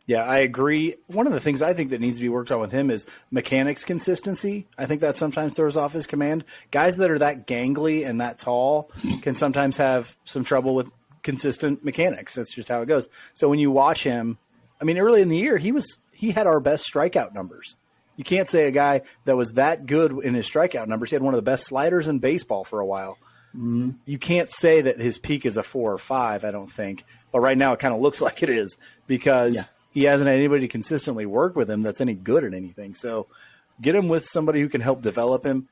Yeah, I agree. One of the things I think that needs to be worked on with him is mechanics consistency. I think that sometimes throws off his command. Guys that are that gangly and that tall can sometimes have some trouble with consistent mechanics. That's just how it goes. So when you watch him, early in the year, he had our best strikeout numbers. You can't say a guy that was that good in his strikeout numbers. He had one of the best sliders in baseball for a while. Mm-hmm. You can't say that his peak is a 4 or 5, I don't think. But right now it kind of looks like it is because he hasn't had anybody consistently work with him that's any good at anything. So get him with somebody who can help develop him,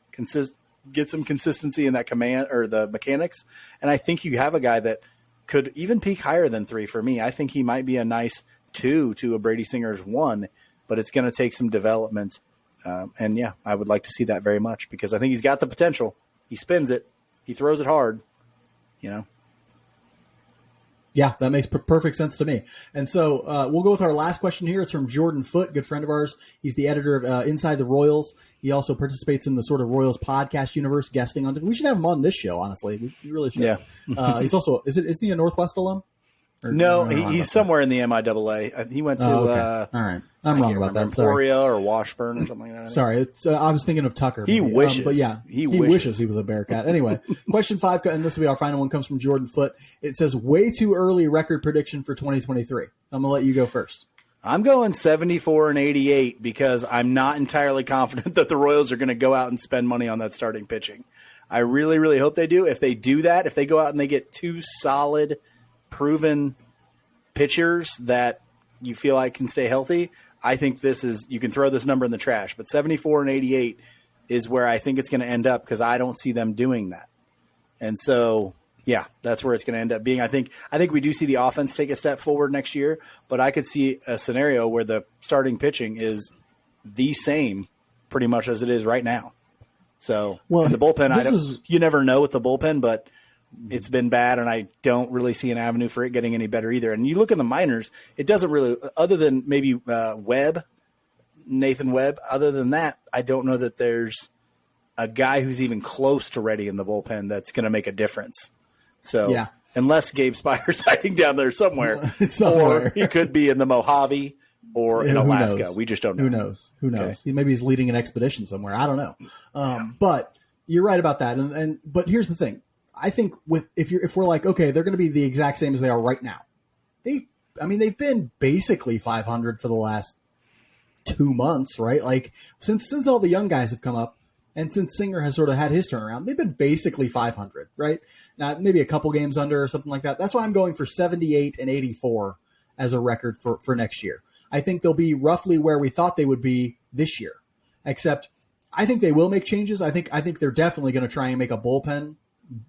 get some consistency in that command or the mechanics. And I think you have a guy that could even peak higher than 3 for me. I think he might be a nice 2 to a Brady Singer's 1. But it's going to take some development. And, yeah, I would like to see that very much because I think he's got the potential. He spins it. He throws it hard, Yeah, that makes perfect sense to me. And so we'll go with our last question here. It's from Jordan Foote, good friend of ours. He's the editor of Inside the Royals. He also participates in the sort of Royals podcast universe, guesting on it. We should have him on this show, honestly. We really should. Yeah. He's also, is he a Northwest alum? No, he's somewhere in the MIAA. He went to all right. I'm wrong about that. Emporia or Washburn or something like that. Sorry, I was thinking of Tucker. He wishes. But yeah, he wishes he was a Bearcat. Anyway, question 5, and this will be our final one, comes from Jordan Foote. It says, way too early record prediction for 2023. I'm going to let you go first. I'm going 74-88 because I'm not entirely confident that the Royals are going to go out and spend money on that starting pitching. I really, really hope they do. If they do that, if they go out and they get 2 solid, proven pitchers that you feel like can stay healthy, I think you can throw this number in the trash. But 74-88 is where I think it's going to end up because I don't see them doing that. And so, yeah, that's where it's going to end up being. I think we do see the offense take a step forward next year, but I could see a scenario where the starting pitching is the same pretty much as it is right now. So, the bullpen, you never know with the bullpen, but it's been bad, and I don't really see an avenue for it getting any better either. And you look in the minors, it doesn't really, other than maybe Nathan Webb, other than that, I don't know that there's a guy who's even close to ready in the bullpen that's going to make a difference. So unless Gabe Spire's hiding down there somewhere, or he could be in the Mojave or in Alaska. We just don't know. Who knows? Okay. Maybe he's leading an expedition somewhere. I don't know. But you're right about that. But here's the thing. I think if we're like, okay, they're going to be the exact same as they are right now. They've been basically 500 for the last 2 months, right? Like since all the young guys have come up, and since Singer has sort of had his turnaround, they've been basically 500, right? Now maybe a couple games under or something like that. That's why I'm going for 78-84 as a record for next year. I think they'll be roughly where we thought they would be this year, except I think they will make changes. I think they're definitely going to try and make a bullpen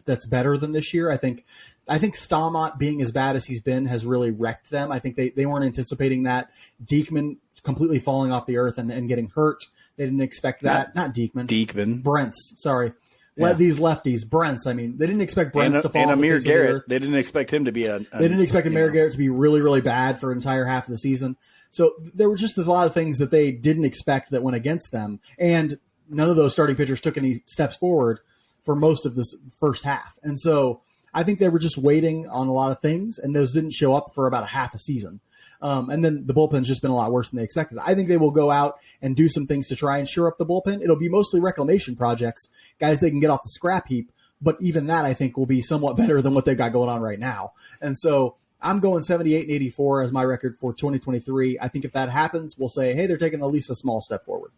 that's better than this year. I think Stamot being as bad as he's been has really wrecked them. I think they weren't anticipating that. Diekman completely falling off the earth and getting hurt. They didn't expect that. Not Diekman. Brents. Sorry. Yeah. These lefties. Brents. I mean, they didn't expect Brents to fall off the face of the earth. They didn't expect him to be they didn't expect Amir Garrett to be really, really bad for an entire half of the season. So there were just a lot of things that they didn't expect that went against them. And none of those starting pitchers took any steps forward for most of this first half. And so I think they were just waiting on a lot of things, and those didn't show up for about a half a season. And then the bullpen's just been a lot worse than they expected. I think they will go out and do some things to try and shore up the bullpen. It'll be mostly reclamation projects, guys they can get off the scrap heap, but even that I think will be somewhat better than what they've got going on right now. And so I'm going 78-84 as my record for 2023. I think if that happens, we'll say, hey, they're taking at least a small step forward.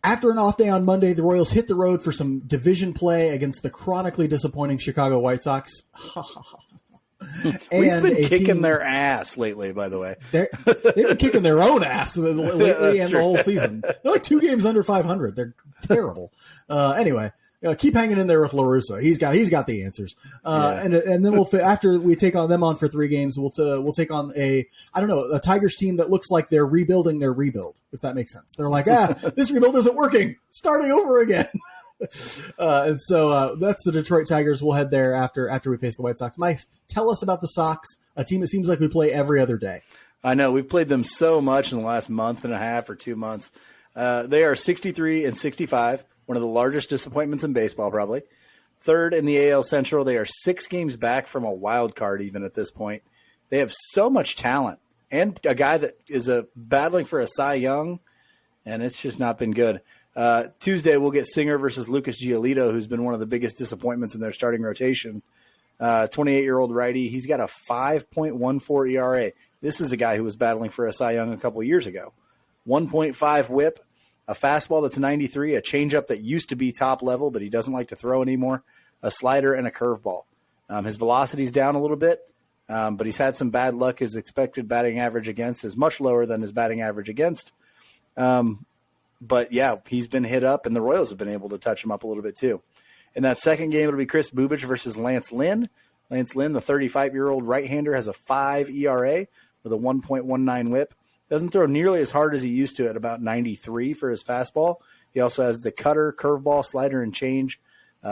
After an off day on Monday, the Royals hit the road for some division play against the chronically disappointing Chicago White Sox. We've been kicking their ass lately, by the way. They've been kicking their own ass lately and the whole season. They're like 2 games under 500. They're terrible. Anyway, keep hanging in there with La Russa. He's got the answers. And then after we take on them on for 3 games, we'll take on a Tigers team that looks like they're rebuilding their rebuild, if that makes sense. They're like, this rebuild isn't working. Starting over again. And so that's the Detroit Tigers. We'll head there after we face the White Sox. Mike, tell us about the Sox, a team it seems like we play every other day. I know. We've played them so much in the last month and a half or 2 months. They are 63-65. One of the largest disappointments in baseball, probably. 3rd in the AL Central. They are 6 games back from a wild card even at this point. They have so much talent and a guy that is battling for a Cy Young, and it's just not been good. Tuesday, we'll get Singer versus Lucas Giolito, who's been one of the biggest disappointments in their starting rotation. 28-year-old righty. He's got a 5.14 ERA. This is a guy who was battling for a Cy Young a couple of years ago. 1.5 whip. A fastball that's 93, a changeup that used to be top level, but he doesn't like to throw anymore, a slider, and a curveball. His velocity's down a little bit, but he's had some bad luck. His expected batting average against is much lower than his batting average against. But, yeah, he's been hit up, and the Royals have been able to touch him up a little bit too. In that second game, it'll be Chris Bubich versus Lance Lynn. Lance Lynn, the 35-year-old right-hander, has a 5 ERA with a 1.19 whip. Doesn't throw nearly as hard as he used to at about 93 for his fastball. He also has the cutter, curveball, slider, and change.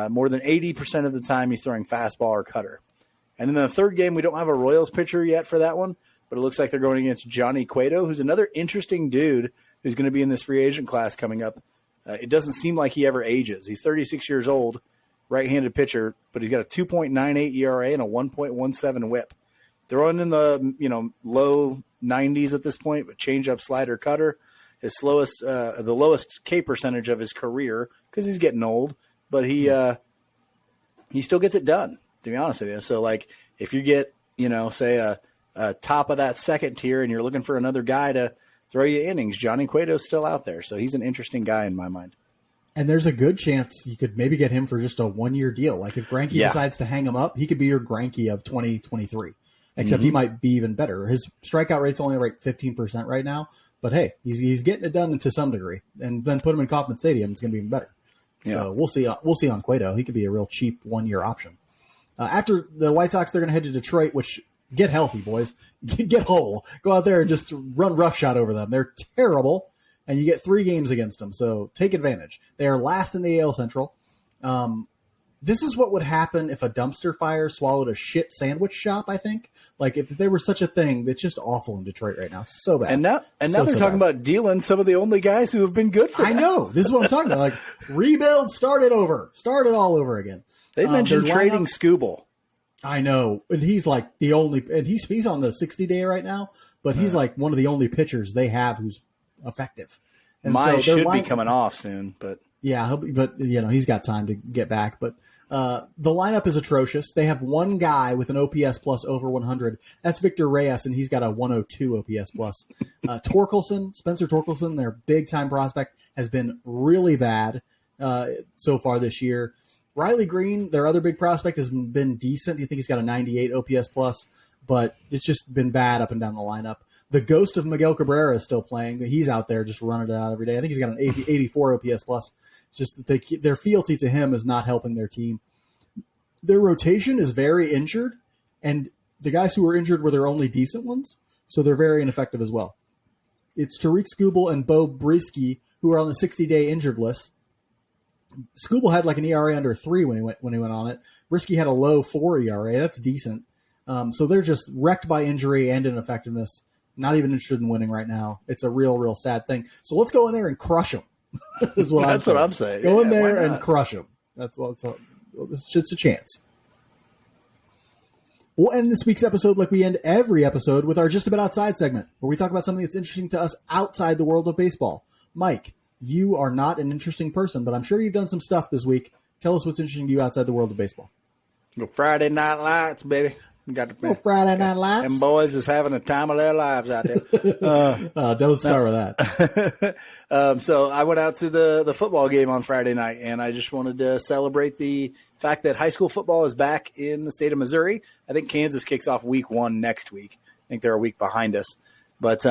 More than 80% of the time he's throwing fastball or cutter. And in the third game, we don't have a Royals pitcher yet for that one, but it looks like they're going against Johnny Cueto, who's another interesting dude who's going to be in this free agent class coming up. It doesn't seem like he ever ages. He's 36 years old, right-handed pitcher, but he's got a 2.98 ERA and a 1.17 WHIP. Throwing in the low 90s at this point, but changeup, slider, cutter. His the lowest K percentage of his career because he's getting old, but he still gets it done. To be honest with you, so like if you get say a top of that second tier and you're looking for another guy to throw you innings, Johnny Cueto's still out there, so he's an interesting guy in my mind. And there's a good chance you could maybe get him for just a 1-year deal. Like if Greinke decides to hang him up, he could be your Greinke of 2023. Except he might be even better. His strikeout rate's only like 15% right now, but hey, he's getting it done to some degree. And then put him in Kauffman Stadium, it's going to be even better. So we'll see. We'll see on Cueto. He could be a real cheap 1-year option. After the White Sox, they're going to head to Detroit, which get healthy, boys. Get whole. Go out there and just run roughshod over them. They're terrible, and you get 3 games against them, so take advantage. They are last in the AL Central. This is what would happen if a dumpster fire swallowed a shit sandwich shop, I think. Like, if there were such a thing, it's just awful in Detroit right now. So bad. And now they're talking about dealing some of the only guys who have been good for them. I know. This is what I'm talking about. Like, rebuild, start it all over again. They mentioned trading Scooble. I know. And he's like the only – and he's on the 60-day right now, but he's like one of the only pitchers they have who's effective. And should be coming off soon, but – yeah, he's got time to get back. But the lineup is atrocious. They have one guy with an OPS plus over 100. That's Victor Reyes, and he's got a 102 OPS plus. Spencer Torkelson, their big-time prospect, has been really bad so far this year. Riley Green, their other big prospect, has been decent. You think he's got a 98 OPS plus, but it's just been bad up and down the lineup. The ghost of Miguel Cabrera is still playing, but he's out there just running it out every day. I think he's got an 84 OPS plus. Just their fealty to him is not helping their team. Their rotation is very injured, and the guys who were injured were their only decent ones, so they're very ineffective as well. It's Tariq Skubal and Bo Brisky who are on the 60-day injured list. Skubal had like an ERA under 3 when he went on it. Brisky had a low 4 ERA. That's decent. So they're just wrecked by injury and ineffectiveness. Not even interested in winning right now. It's a real, real sad thing. So let's go in there and crush them. That's what I'm saying. Go in there and crush them. It's a chance. We'll end this week's episode like we end every episode with our Just About Outside segment, where we talk about something that's interesting to us outside the world of baseball. Mike, you are not an interesting person, but I'm sure you've done some stuff this week. Tell us what's interesting to you outside the world of baseball. Friday Night Lights, baby. Friday Night Lights. Them boys is having a time of their lives out there. Don't start with that. So I went out to the football game on Friday night, and I just wanted to celebrate the fact that high school football is back in the state of Missouri. I think Kansas kicks off week 1 next week. I think they're a week behind us. But,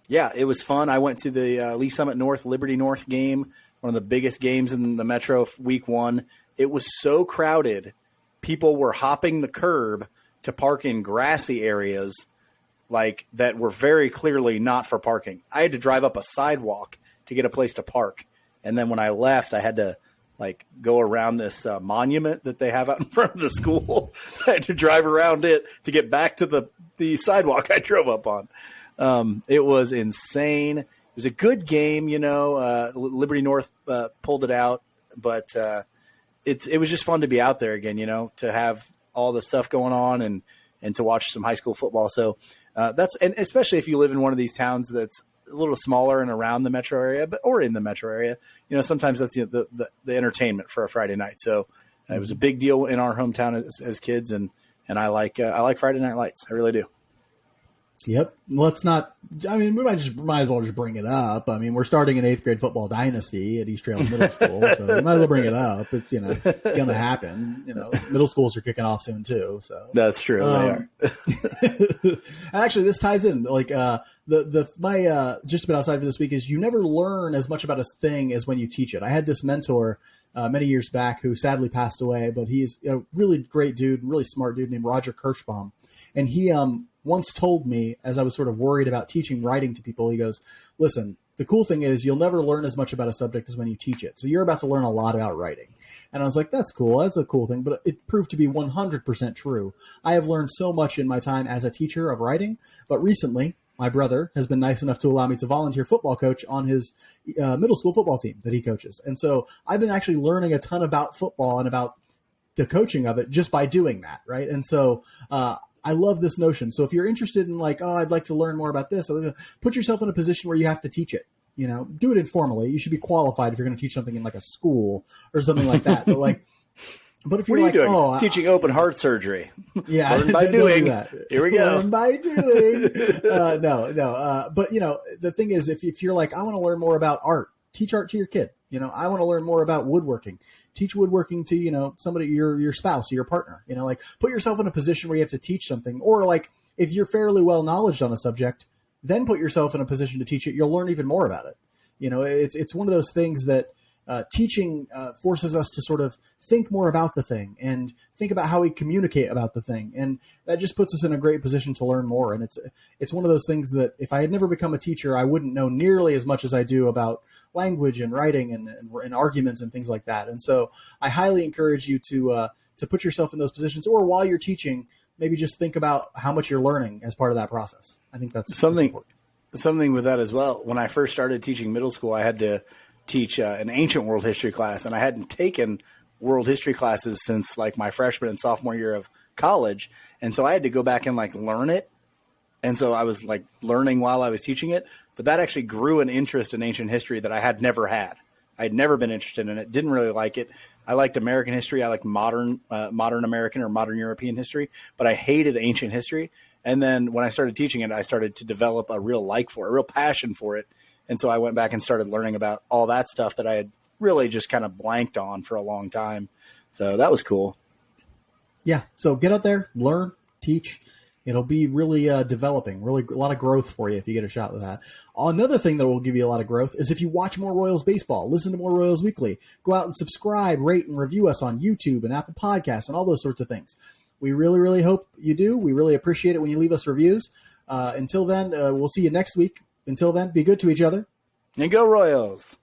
it was fun. I went to the Lee Summit North, Liberty North game, one of the biggest games in the Metro week 1. It was so crowded. People were hopping the curb to park in grassy areas like that were very clearly not for parking. I had to drive up a sidewalk to get a place to park. And then when I left, I had to go around this monument that they have out in front of the school. I had to drive around it to get back to the sidewalk I drove up on. It was insane. It was a good game, Liberty North pulled it out, but it was just fun to be out there again, to have all the stuff going on and to watch some high school football. So and especially if you live in one of these towns that's a little smaller and around the metro area, or in the metro area, sometimes that's the entertainment for a Friday night. So it was a big deal in our hometown as kids, and I like Friday Night Lights. I really do. Yep. Let's not. I mean, we might as well just bring it up. I mean, we're starting an 8th grade football dynasty at East Trail Middle School, so we might as well bring it up. It's it's going to happen. Middle schools are kicking off soon too. So that's true. They are. Actually, this ties in. My Just About Outside for this week is you never learn as much about a thing as when you teach it. I had this mentor many years back who sadly passed away, but he's a really great dude, really smart dude named Roger Kirschbaum, and he once told me, as I was sort of worried about teaching writing to people, he goes, listen, the cool thing is you'll never learn as much about a subject as when you teach it. So you're about to learn a lot about writing. And I was like, that's cool. That's a cool thing. But it proved to be 100% true. I have learned so much in my time as a teacher of writing. But recently, my brother has been nice enough to allow me to volunteer football coach on his middle school football team that he coaches. And so I've been actually learning a ton about football and about the coaching of it just by doing that, right? And so I love this notion. So if you're interested in like, oh, I'd like to learn more about this, put yourself in a position where you have to teach it. You know, do it informally. You should be qualified if you're going to teach something in like a school or something like that. But if you're what are you like, doing? Teaching open heart surgery. Yeah, learn by doing. That. Here we go. Learn by doing. No. But you know, the thing is, if you're like, I want to learn more about art, teach art to your kid. You know, I want to learn more about woodworking. Teach woodworking to, you know, somebody, your spouse or your partner. You know, like put yourself in a position where you have to teach something, or like if you're fairly well knowledge on a subject, then put yourself in a position to teach it. You'll learn even more about it. You know, it's one of those things that teaching forces us to sort of think more about the thing and think about how we communicate about the thing. And that just puts us in a great position to learn more. And it's one of those things that if I had never become a teacher, I wouldn't know nearly as much as I do about language and writing and arguments and things like that. And so I highly encourage you to put yourself in those positions, or while you're teaching, maybe just think about how much you're learning as part of that process. I think that's something with that as well. When I first started teaching middle school, I had to teach an ancient world history class, and I hadn't taken world history classes since like my freshman and sophomore year of college. And so I had to go back and like learn it. And so I was like learning while I was teaching it, but that actually grew an interest in ancient history that I had never had. I had never been interested in it. Didn't really like it. I liked American history. I liked modern American or modern European history, but I hated ancient history. And then when I started teaching it, I started to develop a real passion for it. And so I went back and started learning about all that stuff that I had really just kind of blanked on for a long time. So that was cool. Yeah. So get out there, learn, teach. It'll be really developing, really a lot of growth for you if you get a shot with that. Another thing that will give you a lot of growth is if you watch more Royals baseball, listen to more Royals Weekly, go out and subscribe, rate, and review us on YouTube and Apple Podcasts and all those sorts of things. We really, really hope you do. We really appreciate it when you leave us reviews. Until then, we'll see you next week. Until then, be good to each other. And go Royals.